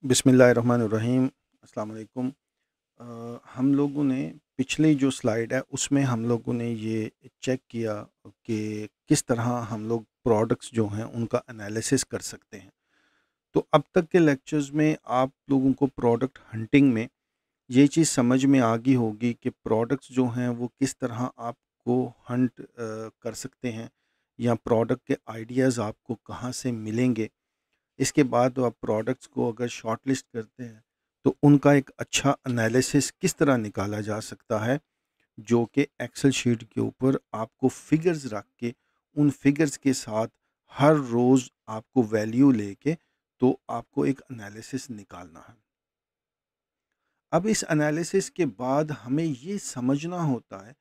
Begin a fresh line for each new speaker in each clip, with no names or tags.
बिस्मिल्लाहिर्रहमानिर्रहीम। अस्सलाम वालेकुम। हम लोगों ने पिछली जो स्लाइड है उसमें हम लोगों ने ये चेक किया कि किस तरह हम लोग प्रोडक्ट्स जो हैं उनका एनालिसिस कर सकते हैं। तो अब तक के लेक्चर्स में आप लोगों को प्रोडक्ट हंटिंग में ये चीज़ समझ में आ गई होगी कि प्रोडक्ट्स जो हैं वो किस तरह आपको हंट कर सकते हैं, या प्रोडक्ट के आइडियाज़ आपको कहाँ से मिलेंगे। इसके बाद आप प्रोडक्ट्स को अगर शॉर्ट लिस्ट करते हैं तो उनका एक अच्छा एनालिसिस किस तरह निकाला जा सकता है, जो कि एक्सेल शीट के ऊपर आपको फिगर्स रख के उन फिगर्स के साथ हर रोज़ आपको वैल्यू लेके तो आपको एक एनालिसिस निकालना है। अब इस एनालिसिस के बाद हमें ये समझना होता है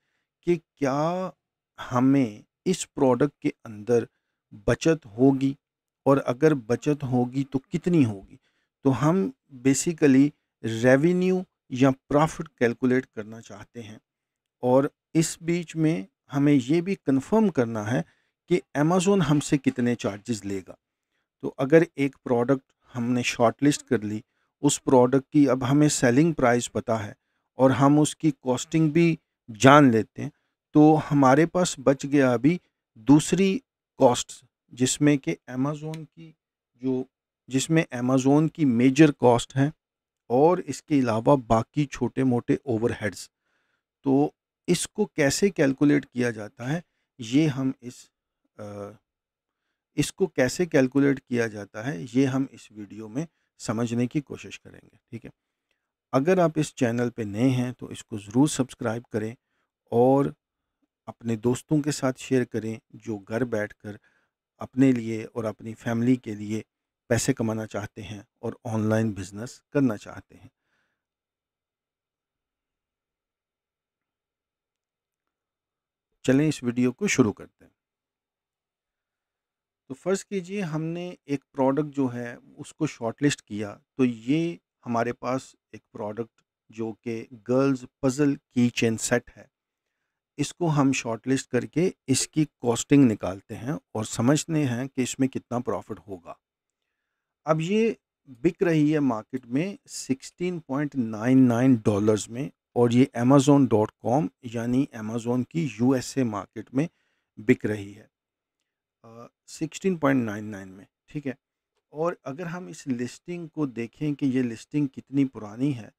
कि क्या हमें इस प्रोडक्ट के अंदर बचत होगी, और अगर बचत होगी तो कितनी होगी। तो हम बेसिकली रेवेन्यू या प्रॉफिट कैलकुलेट करना चाहते हैं, और इस बीच में हमें ये भी कंफर्म करना है कि अमेज़न हमसे कितने चार्जेस लेगा। तो अगर एक प्रोडक्ट हमने शॉर्ट लिस्ट कर ली, उस प्रोडक्ट की अब हमें सेलिंग प्राइस पता है और हम उसकी कॉस्टिंग भी जान लेते हैं, तो हमारे पास बच गया अभी दूसरी कॉस्ट, जिसमें कि अमेज़न की जो जिसमें अमेज़न की मेजर कॉस्ट है और इसके अलावा बाकी छोटे मोटे ओवरहेड्स। तो इसको कैसे कैलकुलेट किया जाता है, ये हम अ, इसको कैसे कैलकुलेट किया जाता है ये हम इस वीडियो में समझने की कोशिश करेंगे। ठीक है। अगर आप इस चैनल पे नए हैं तो इसको ज़रूर सब्सक्राइब करें और अपने दोस्तों के साथ शेयर करें जो घर बैठकर अपने लिए और अपनी फैमिली के लिए पैसे कमाना चाहते हैं और ऑनलाइन बिजनेस करना चाहते हैं। चलें इस वीडियो को शुरू करते हैं। तो फ़र्ज़ कीजिए हमने एक प्रोडक्ट जो है उसको शॉर्टलिस्ट किया, तो ये हमारे पास एक प्रोडक्ट जो कि गर्ल्स पज़ल की चेन सेट है, इसको हम शॉर्टलिस्ट करके इसकी कॉस्टिंग निकालते हैं और समझते हैं कि इसमें कितना प्रॉफ़िट होगा। अब ये बिक रही है मार्केट में $16.99 में, और ये amazon.com यानी अमेज़न की यूएसए मार्केट में बिक रही है 16.99 में। ठीक है। और अगर हम इस लिस्टिंग को देखें कि ये लिस्टिंग कितनी पुरानी है,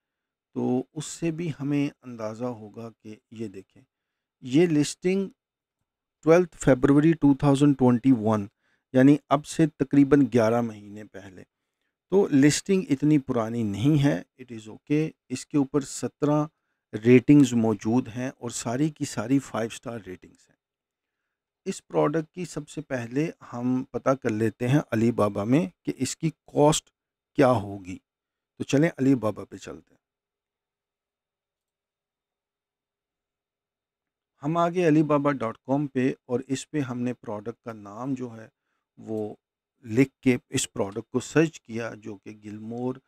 तो उससे भी हमें अंदाज़ा होगा कि ये देखें, ये लिस्टिंग 12 फरवरी 2021 यानी अब से तकरीबन 11 महीने पहले। तो लिस्टिंग इतनी पुरानी नहीं है, इट इज़ ओके। इसके ऊपर 17 रेटिंग्स मौजूद हैं और सारी की सारी 5 स्टार रेटिंग्स हैं। इस प्रोडक्ट की सबसे पहले हम पता कर लेते हैं अली बाबा में कि इसकी कॉस्ट क्या होगी। तो चलें अली बाबा पे चलते हैं। हम आ गए अली बाबा डॉट कॉम पे, और इस पे हमने प्रोडक्ट का नाम जो है वो लिख के इस प्रोडक्ट को सर्च किया, जो कि गिलमोर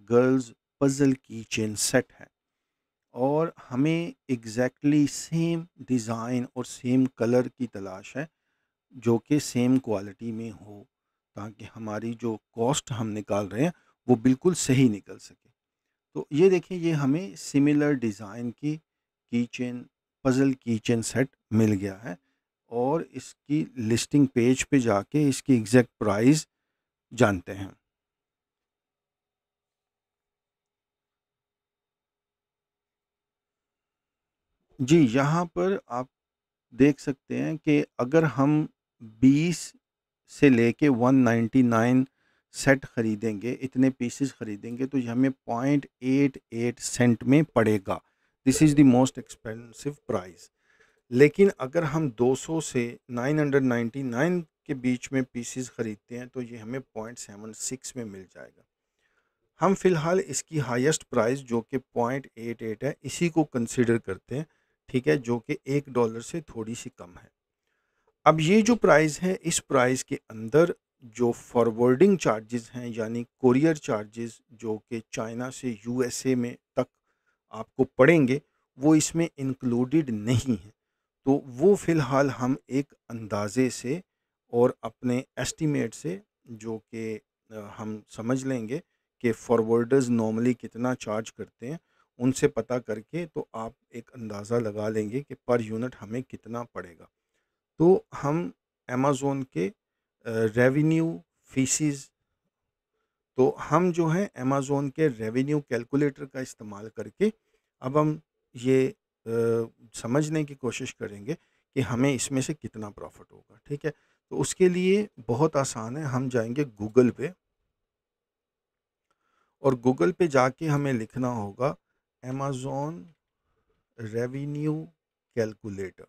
गर्ल्स पजल की चेन सेट है। और हमें एग्जैक्टली सेम डिज़ाइन और सेम कलर की तलाश है, जो कि सेम क्वालिटी में हो, ताकि हमारी जो कॉस्ट हम निकाल रहे हैं वो बिल्कुल सही निकल सके। तो ये देखिए, ये हमें सिमिलर डिज़ाइन की कीचेन पज़ल कीचेन सेट मिल गया है, और इसकी लिस्टिंग पेज पे जाके इसकी एग्जैक्ट प्राइस जानते हैं। जी, यहाँ पर आप देख सकते हैं कि अगर हम 20 से लेके 199 सेट खरीदेंगे, इतने पीसेस खरीदेंगे, तो ये हमें 0.88 सेंट में पड़ेगा। This is the most expensive price. लेकिन अगर हम 200 से 999 के बीच में पीसेस खरीदते हैं तो ये हमें 0.76 में मिल जाएगा। हम फ़िलहाल इसकी हाईएस्ट प्राइस जो कि 0.88 है इसी को कंसिडर करते हैं। ठीक है, जो कि $1 से थोड़ी सी कम है। अब ये जो प्राइस है, इस प्राइस के अंदर जो फॉरवर्डिंग चार्जेस हैं यानी कोरियर चार्जेस जो कि चाइना से यूएसए में तक आपको पड़ेंगे, वो इसमें इंक्लूडेड नहीं है। तो वो फ़िलहाल हम एक अंदाज़े से और अपने एस्टीमेट से जो कि हम समझ लेंगे कि फॉरवर्डर्स नॉर्मली कितना चार्ज करते हैं, उनसे पता करके तो आप एक अंदाज़ा लगा लेंगे कि पर यूनिट हमें कितना पड़ेगा। तो हम अमेज़न के रेवेन्यू फीसिस, तो हम जो हैं अमेज़न के रेवेन्यू कैलकुलेटर का इस्तेमाल करके अब हम ये समझने की कोशिश करेंगे कि हमें इसमें से कितना प्रॉफ़िट होगा, ठीक है? तो उसके लिए बहुत आसान है, हम जाएँगे गूगल पे और गूगल पे जाके हमें लिखना होगा अमेज़न रेवेन्यू कैलकुलेटर।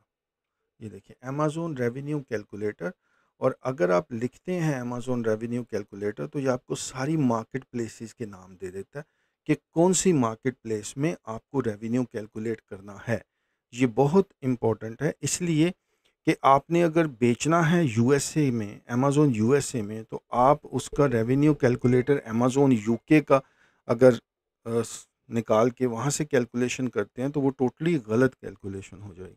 ये देखिए अमेज़न रेवेन्यू कैलकुलेटर, और अगर आप लिखते हैं अमेज़न रेवेन्यू कैलकुलेटर तो ये आपको सारी मार्केट प्लेसेस के नाम दे देता है कि कौन सी मार्केट प्लेस में आपको रेवेन्यू कैलकुलेट करना है। ये बहुत इम्पोर्टेंट है, इसलिए कि आपने अगर बेचना है यूएसए में, अमेज़न यूएसए में, तो आप उसका रेवेन्यू कैलकुलेटर अमेज़न यूके का अगर निकाल के वहाँ से कैलकुलेशन करते हैं तो वो टोटली गलत कैलकुलेशन हो जाएगी,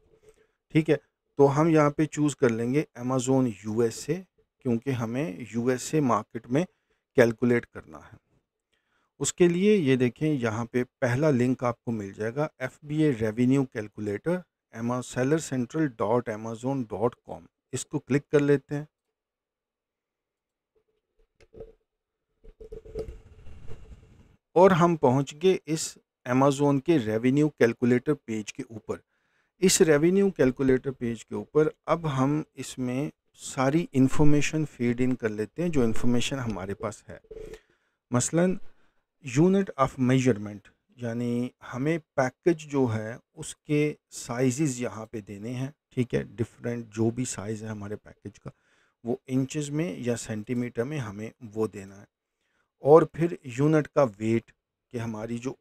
ठीक है? तो हम यहाँ पे चूज़ कर लेंगे अमेज़न यूएसए, क्योंकि हमें यूएसए मार्केट में कैलकुलेट करना है। उसके लिए ये देखें यहाँ पे पहला लिंक आपको मिल जाएगा FBA रेवेन्यू कैलकुलेटर sellercentral.amazon.com, इसको क्लिक कर लेते हैं। और हम पहुँच गए इस अमेज़न के रेवेन्यू कैलकुलेटर पेज के ऊपर। इस रेवेन्यू कैलकुलेटर पेज के ऊपर अब हम इसमें सारी इन्फॉर्मेशन फीड इन कर लेते हैं जो इन्फॉर्मेशन हमारे पास है। मसलन यूनिट ऑफ मेजरमेंट, यानी हमें पैकेज जो है उसके साइजेस यहाँ पे देने हैं, ठीक है? डिफरेंट जो भी साइज़ है हमारे पैकेज का वो इंचेस में या सेंटीमीटर में हमें वो देना है। और फिर यूनिट का वेट, कि हमारी जो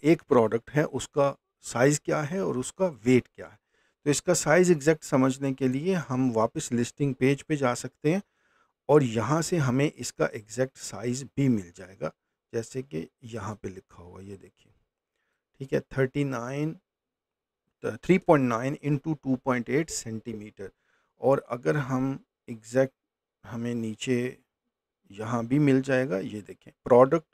एक प्रोडक्ट है उसका साइज़ क्या है और उसका वेट क्या है। तो इसका साइज़ एग्जैक्ट समझने के लिए हम वापस लिस्टिंग पेज पे जा सकते हैं और यहाँ से हमें इसका एग्जैक्ट साइज़ भी मिल जाएगा, जैसे कि यहाँ पे लिखा हुआ ये देखिए, ठीक है? 3.9 इंटू 2.8 सेंटीमीटर। और अगर हम एग्जैक्ट, हमें नीचे यहाँ भी मिल जाएगा, ये देखें प्रोडक्ट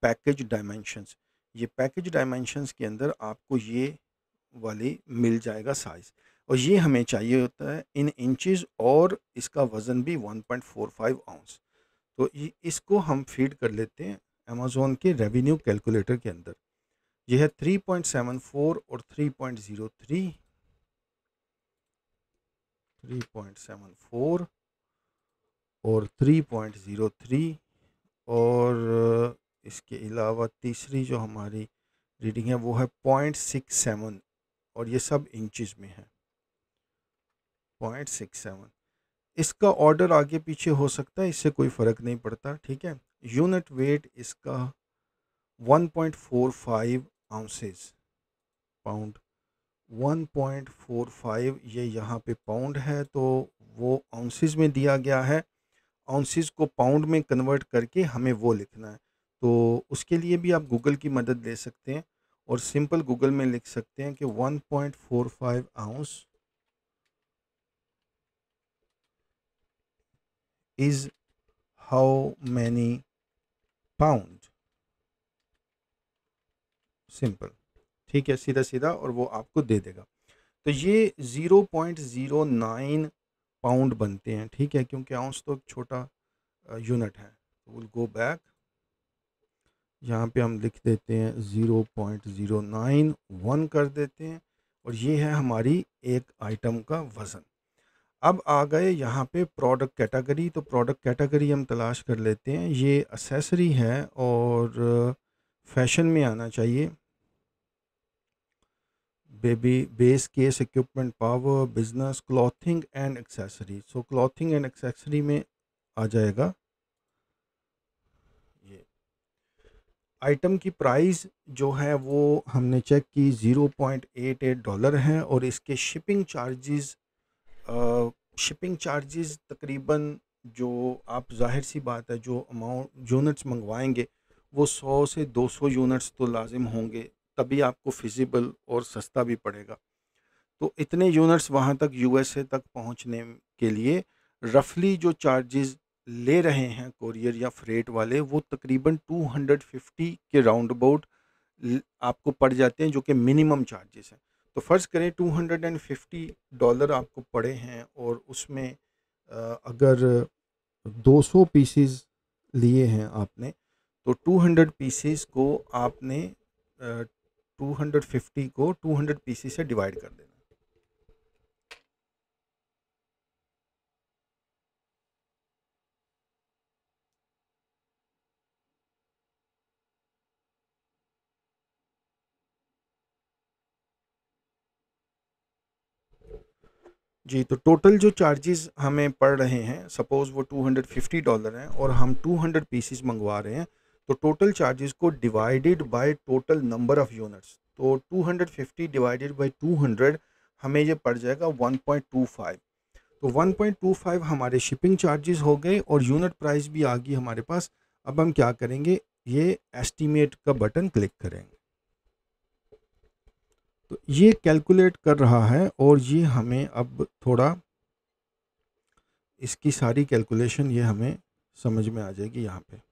पैकेज डायमेंशंस, ये पैकेज डायमेंशंस के अंदर आपको ये वाली मिल जाएगा साइज़, और ये हमें चाहिए होता है इन इंचेस, और इसका वज़न भी 1.45 आउंस। तो ये इसको हम फीड कर लेते हैं अमेज़न के रेवेन्यू कैलकुलेटर के अंदर। ये है 3.74 और 3.03, 3.74 और 3.03, और इसके अलावा तीसरी जो हमारी रीडिंग है वो है 0.67, और ये सब इंचेस में है 0.67। इसका ऑर्डर आगे पीछे हो सकता है, इससे कोई फ़र्क नहीं पड़ता, ठीक है? यूनिट वेट इसका 1.45 आउंसेस, पाउंड 1.45, ये यहाँ पे पाउंड है तो वो आउंसेस में दिया गया है। आउंसेस को पाउंड में कन्वर्ट करके हमें वो लिखना है। तो उसके लिए भी आप गूगल की मदद ले सकते हैं और सिंपल गूगल में लिख सकते हैं कि 1.45 ounce is how many pound, simple, ठीक है? सीधा सीधा, और वो आपको दे देगा। तो ये 0.09 पाउंड बनते हैं, ठीक है? क्योंकि आउंस तो एक छोटा यूनिट है। विल गो बैक, यहाँ पे हम लिख देते हैं 0.091 कर देते हैं, और ये है हमारी एक आइटम का वज़न। अब आ गए यहाँ पे प्रोडक्ट कैटेगरी, तो प्रोडक्ट कैटेगरी हम तलाश कर लेते हैं। ये एक्सेसरी है और फैशन में आना चाहिए। Baby base case equipment power business clothing and accessory, so clothing and accessory में आ जाएगा। ये आइटम की प्राइस जो है वो हमने चेक की $0.88 है, और इसके शिपिंग चार्जेस तकरीबन, जो आप जाहिर सी बात है जो अमाउंट यूनिट्स मंगवाएंगे वो 100 से 200 यूनिट्स तो लाजिम होंगे, तभी आपको फिजिबल और सस्ता भी पड़ेगा। तो इतने यूनिट्स वहाँ तक यूएसए तक पहुँचने के लिए रफली जो चार्जेस ले रहे हैं कोरियर या फ्रेट वाले, वो तकरीबन 250 के राउंड अबाउट आपको पड़ जाते हैं, जो कि मिनिमम चार्जेस हैं। तो फ़र्ज़ करें $250 आपको पड़े हैं, और उसमें अगर 200 पीसीज लिए हैं आपने, तो 200 पीसीज को आपने 250 को 200 पीसीज से डिवाइड कर देना। जी, तो टोटल जो चार्जेस हमें पड़ रहे हैं, सपोज़ वो $250 हैं और हम 200 पीसेस मंगवा रहे हैं, तो टोटल चार्जेस को divided by total number of units, तो 250 डिवाइडेड बाय 200 हमें ये पड़ जाएगा 1.25। तो 1.25 हमारे शिपिंग चार्जेस हो गए और यूनिट प्राइस भी आ गई हमारे पास। अब हम क्या करेंगे, ये एस्टीमेट का बटन क्लिक करेंगे, तो ये कैलकुलेट कर रहा है और ये हमें अब थोड़ा इसकी सारी कैलकुलेशन ये हमें समझ में आ जाएगी यहाँ पे।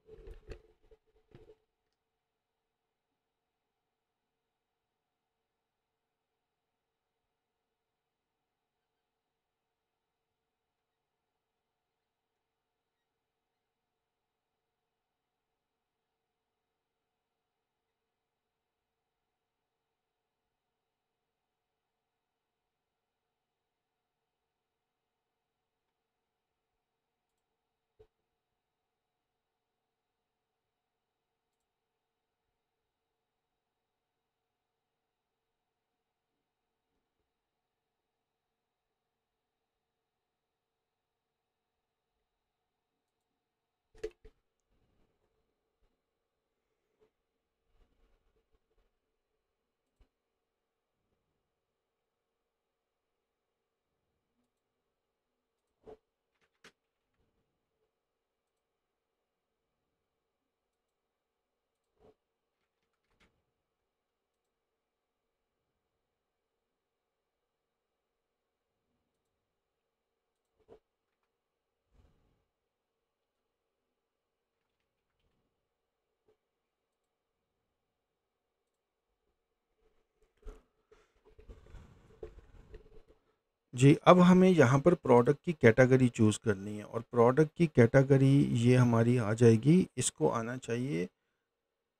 जी, अब हमें यहाँ पर प्रोडक्ट की कैटेगरी चूज़ करनी है, और प्रोडक्ट की कैटेगरी ये हमारी आ जाएगी, इसको आना चाहिए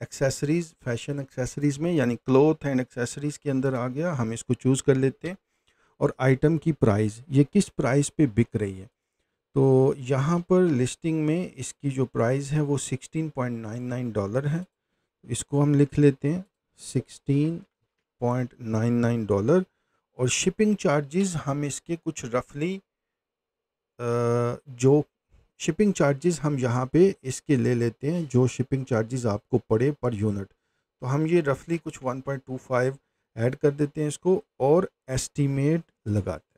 एक्सेसरीज़, फैशन एक्सेसरीज़ में, यानी क्लॉथ एंड एक्सेसरीज़ के अंदर आ गया। हम इसको चूज़ कर लेते हैं, और आइटम की प्राइस, ये किस प्राइस पे बिक रही है। तो यहाँ पर लिस्टिंग में इसकी जो प्राइस है वो $16.99 है। इसको हम लिख लेते हैं $16.99। और शिपिंग चार्जेस हम इसके कुछ रफली जो शिपिंग चार्जेस हम यहाँ पे इसके ले लेते हैं, जो शिपिंग चार्जेस आपको पड़े पर यूनिट, तो हम ये रफली कुछ 1.25 ऐड कर देते हैं इसको, और एस्टीमेट लगाते हैं।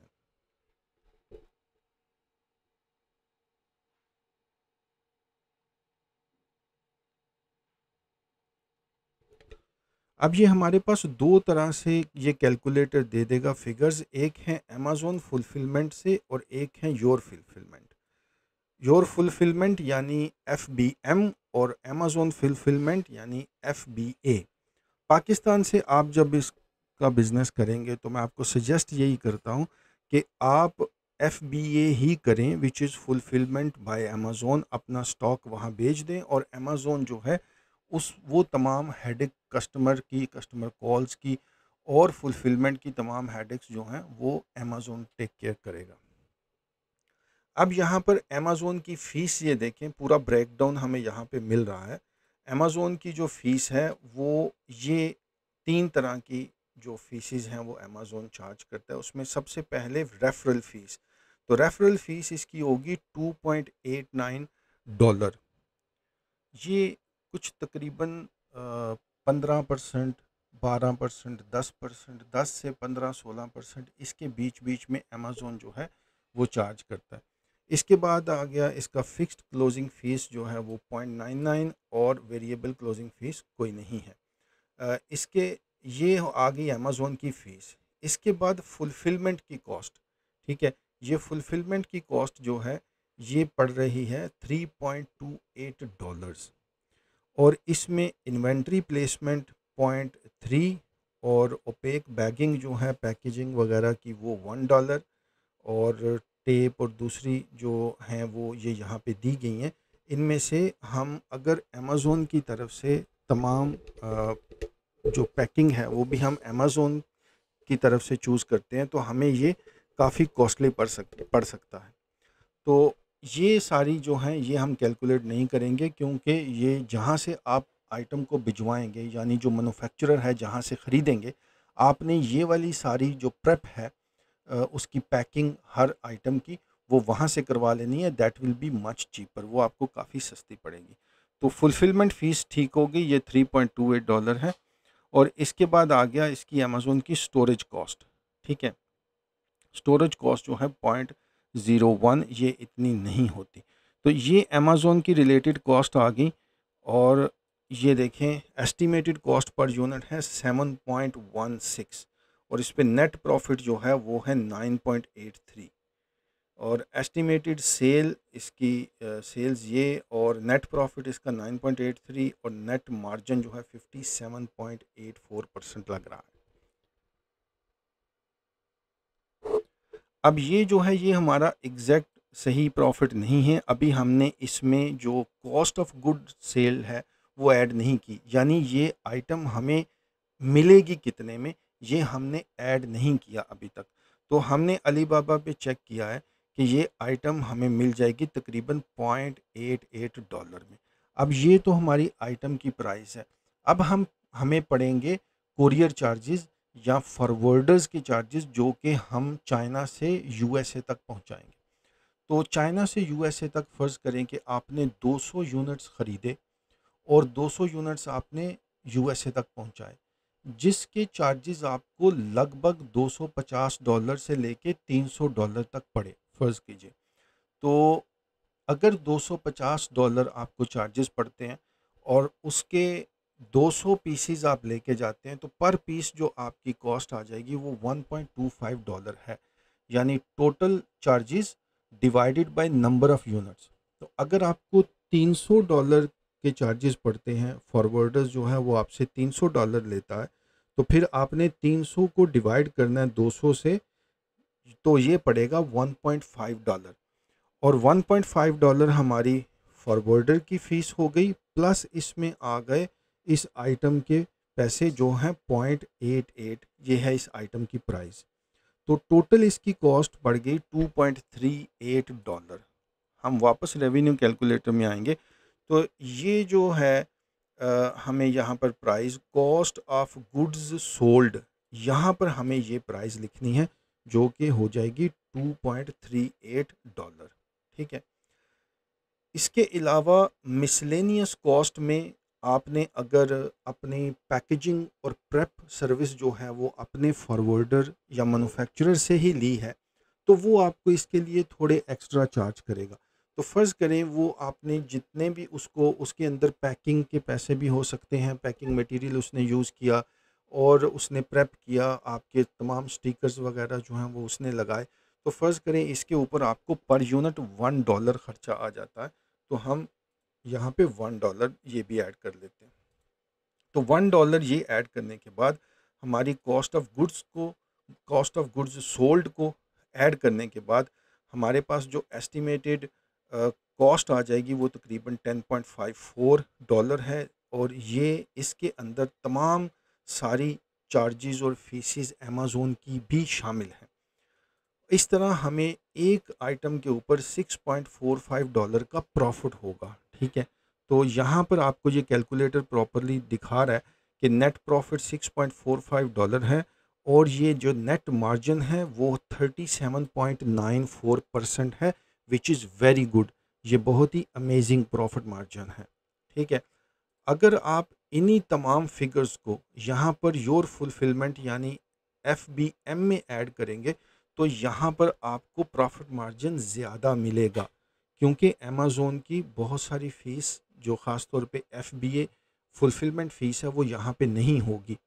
अब ये हमारे पास दो तरह से ये कैलकुलेटर दे देगा फिगर्स, एक है अमेज़न फुलफिलमेंट से और एक है योर फुलफिलमेंट। योर फुलफिलमेंट यानी FBM, और अमेज़न फुलफिलमेंट यानी FBA। पाकिस्तान से आप जब इसका बिज़नेस करेंगे, तो मैं आपको सजेस्ट यही करता हूँ कि आप FBA ही करें, which is fulfilment bye Amazon. अपना स्टॉक वहाँ बेच दें, और अमेज़न जो है उस वो तमाम हेडेक कस्टमर कॉल्स की और फुलफिलमेंट की तमाम हेडेक्स जो हैं वो अमेज़न टेक केयर करेगा। अब यहाँ पर अमेज़न की फ़ीस ये देखें, पूरा ब्रेकडाउन हमें यहाँ पे मिल रहा है। अमेज़न की जो फ़ीस है वो ये 3 तरह की जो फ़ीसेस हैं वो अमेज़न चार्ज करता है। उसमें सबसे पहले रेफ़रल फ़ीस, तो रेफ़रल फ़ीस इसकी होगी $2.89। ये कुछ तकरीबन 15%, 12%, 10%, 10 से 15-16% इसके बीच-बीच में अमेज़न जो है वो चार्ज करता है। इसके बाद आ गया इसका फ़िक्स्ड क्लोजिंग फ़ीस जो है वो 0.99, और वेरिएबल क्लोजिंग फ़ीस कोई नहीं है। इसके ये आ गई अमेज़न की फ़ीस। इसके बाद फुलफ़िलमेंट की कॉस्ट, ठीक है? ये फुलफ़िलमेंट की कॉस्ट जो है, ये पड़ रही है $3.28 और इसमें इन्वेंट्री प्लेसमेंट 0.3 और ओपेक बैगिंग जो है पैकेजिंग वगैरह की वो $1 और टेप और दूसरी जो हैं वो ये यहाँ पे दी गई हैं। इनमें से हम अगर अमेज़ोन की तरफ से तमाम जो पैकिंग है वो भी हम अमेज़ोन की तरफ से चूज़ करते हैं तो हमें ये काफ़ी कॉस्टली पड़ सकता है। तो ये सारी जो हैं ये हम कैलकुलेट नहीं करेंगे क्योंकि ये जहाँ से आप आइटम को भिजवाएँगे यानी जो मैन्युफैक्चरर है जहाँ से ख़रीदेंगे, आपने ये वाली सारी जो प्रेप है उसकी पैकिंग हर आइटम की वो वहाँ से करवा लेनी है। That will be much cheaper, वो आपको काफ़ी सस्ती पड़ेगी। तो फुलफिलमेंट फ़ीस ठीक होगी, ये $3.28 है। और इसके बाद आ गया इसकी अमेज़ोन की स्टोरेज कॉस्ट, ठीक है। स्टोरेज कॉस्ट जो है 0.01, ये इतनी नहीं होती। तो ये अमेज़ोन की रिलेटेड कॉस्ट आ गई और ये देखें एस्टिमेटेड कॉस्ट पर यूनिट है 7.16 और इस पे नेट प्रॉफिट जो है वो है 9.83 और एस्टिमेटेड सेल इसकी सेल्स ये और नेट प्रॉफिट इसका 9.83 और नेट मार्जिन जो है 57.84% लग रहा है। अब ये जो है ये हमारा एग्जैक्ट सही प्रॉफिट नहीं है। अभी हमने इसमें जो कॉस्ट ऑफ गुड सेल है वो ऐड नहीं की, यानी ये आइटम हमें मिलेगी कितने में ये हमने ऐड नहीं किया अभी तक। तो हमने अलीबाबा पे चेक किया है कि ये आइटम हमें मिल जाएगी तकरीबन $0.88 में। अब ये तो हमारी आइटम की प्राइस है। अब हमें पड़ेंगे कोरियर चार्जेस या फॉरवर्डर्स के चार्जेस जो कि हम चाइना से यूएसए तक पहुंचाएंगे। तो चाइना से यूएसए तक फ़र्ज़ करें कि आपने 200 यूनिट्स ख़रीदे और 200 यूनिट्स आपने यूएसए तक पहुंचाए, जिसके चार्जेस आपको लगभग $250 से लेके $300 तक पड़े फ़र्ज़ कीजिए। तो अगर $250 आपको चार्जेस पड़ते हैं और उसके 200 पीसीज आप लेके जाते हैं तो पर पीस जो आपकी कॉस्ट आ जाएगी वो $1.25 है, यानी total charges divided by number of units. तो अगर आपको $300 के चार्जेस पड़ते हैं, फॉरवर्डर्स जो है वो आपसे $300 लेता है, तो फिर आपने 300 को डिवाइड करना है 200 से, तो ये पड़ेगा $1.5 और $1.5 हमारी फॉरवर्डर की फ़ीस हो गई, प्लस इसमें आ गए इस आइटम के पैसे जो हैं 0.88, ये है इस आइटम की प्राइस। तो टोटल इसकी कॉस्ट बढ़ गई $2.38। हम वापस रेवेन्यू कैलकुलेटर में आएंगे तो ये जो है हमें यहाँ पर price cost of goods sold, यहाँ पर हमें ये प्राइस लिखनी है जो कि हो जाएगी $2.38, ठीक है। इसके अलावा मिसलेनियस कॉस्ट में आपने अगर अपनी पैकेजिंग और प्रेप सर्विस जो है वो अपने फॉरवर्डर या मैन्युफैक्चरर से ही ली है तो वो आपको इसके लिए थोड़े एक्स्ट्रा चार्ज करेगा। तो फ़र्ज़ करें वो आपने जितने भी उसको उसके अंदर पैकिंग के पैसे भी हो सकते हैं, पैकिंग मटेरियल उसने यूज़ किया और उसने प्रेप किया, आपके तमाम स्टिकर्स वगैरह जो हैं वो उसने लगाए, तो फ़र्ज़ करें इसके ऊपर आपको पर यूनिट $1 ख़र्चा आ जाता है। तो हम यहाँ पे $1 ये भी ऐड कर लेते हैं। तो $1 ये ऐड करने के बाद हमारी कॉस्ट ऑफ गुड्स सोल्ड को ऐड करने के बाद हमारे पास जो एस्टिमेटेड कॉस्ट आ जाएगी वो तकरीबन $10.54 है और ये इसके अंदर तमाम सारी चार्जेस और फीसेस अमेज़ोन की भी शामिल हैं। इस तरह हमें एक आइटम के ऊपर $6.45 का प्रॉफिट होगा, ठीक है। तो यहाँ पर आपको ये कैलकुलेटर प्रॉपरली दिखा रहा है कि नेट प्रॉफिट $6.45 है और ये जो नेट मार्जिन है वो 37.94% है, विच इज़ वेरी गुड। ये बहुत ही अमेजिंग प्रॉफिट मार्जिन है, ठीक है। अगर आप इन्हीं तमाम फिगर्स को यहाँ पर योर फुलफिलमेंट यानी FBM में ऐड करेंगे तो यहाँ पर आपको प्रॉफिट मार्जिन ज़्यादा मिलेगा, क्योंकि अमेज़ोन की बहुत सारी फ़ीस जो ख़ास तौर पे FBA फुलफिलमेंट फ़ीस है वो यहाँ पे नहीं होगी।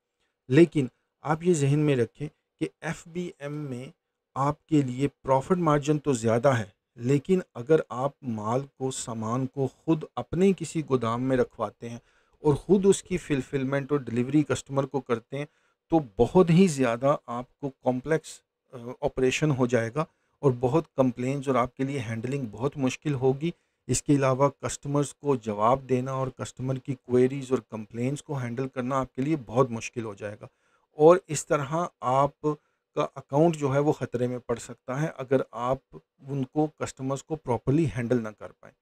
लेकिन आप ये ज़हन में रखें कि FBM में आपके लिए प्रॉफिट मार्जिन तो ज़्यादा है, लेकिन अगर आप माल को, सामान को खुद अपने किसी गोदाम में रखवाते हैं और ख़ुद उसकी फ़ुलफ़िलमेंट और डिलीवरी कस्टमर को करते हैं, तो बहुत ही ज़्यादा आपको कॉम्प्लेक्स ऑपरेशन हो जाएगा और बहुत कंप्लेंट्स और आपके लिए हैंडलिंग बहुत मुश्किल होगी। इसके अलावा कस्टमर्स को जवाब देना और कस्टमर की क्वेरीज़ और कंप्लेंट्स को हैंडल करना आपके लिए बहुत मुश्किल हो जाएगा और इस तरह आपका अकाउंट जो है वो ख़तरे में पड़ सकता है अगर आप उनको, कस्टमर्स को प्रॉपर्ली हैंडल ना कर पाएँ।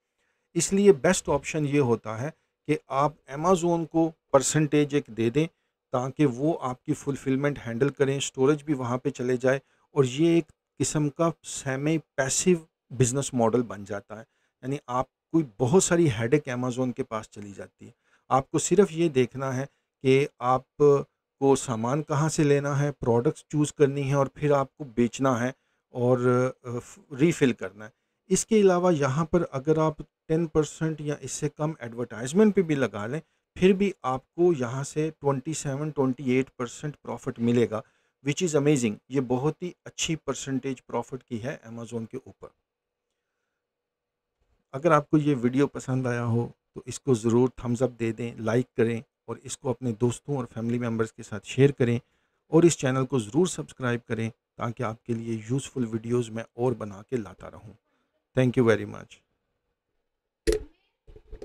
इसलिए बेस्ट ऑप्शन ये होता है कि आप अमेज़न को परसेंटेज एक दे दें, ताकि वो आपकी फुलफ़िलमेंट हैंडल करें, स्टोरेज भी वहाँ पे चले जाए और ये एक किस्म का सेमी पैसिव बिज़नेस मॉडल बन जाता है। यानी आपको बहुत सारी हेडेक अमेज़न के पास चली जाती है। आपको सिर्फ़ ये देखना है कि आपको सामान कहाँ से लेना है, प्रोडक्ट्स चूज़ करनी है और फिर आपको बेचना है और रीफ़िल करना है। इसके अलावा यहाँ पर अगर आप 10% या इससे कम एडवर्टाइज़मेंट पे भी लगा लें, फिर भी आपको यहाँ से 27-28% प्रॉफ़िट मिलेगा, व्हिच इज़ अमेज़िंग। ये बहुत ही अच्छी परसेंटेज प्रॉफ़िट की है अमेज़न के ऊपर। अगर आपको ये वीडियो पसंद आया हो, तो इसको ज़रूर थम्स अप दे दें, लाइक करें और इसको अपने दोस्तों और फैमिली मेंबर्स के साथ शेयर करें और इस चैनल को ज़रूर सब्सक्राइब करें, ताकि आपके लिए यूज़फुल वीडियोज़ मैं और बना के लाता रहूँ। Thank you very much.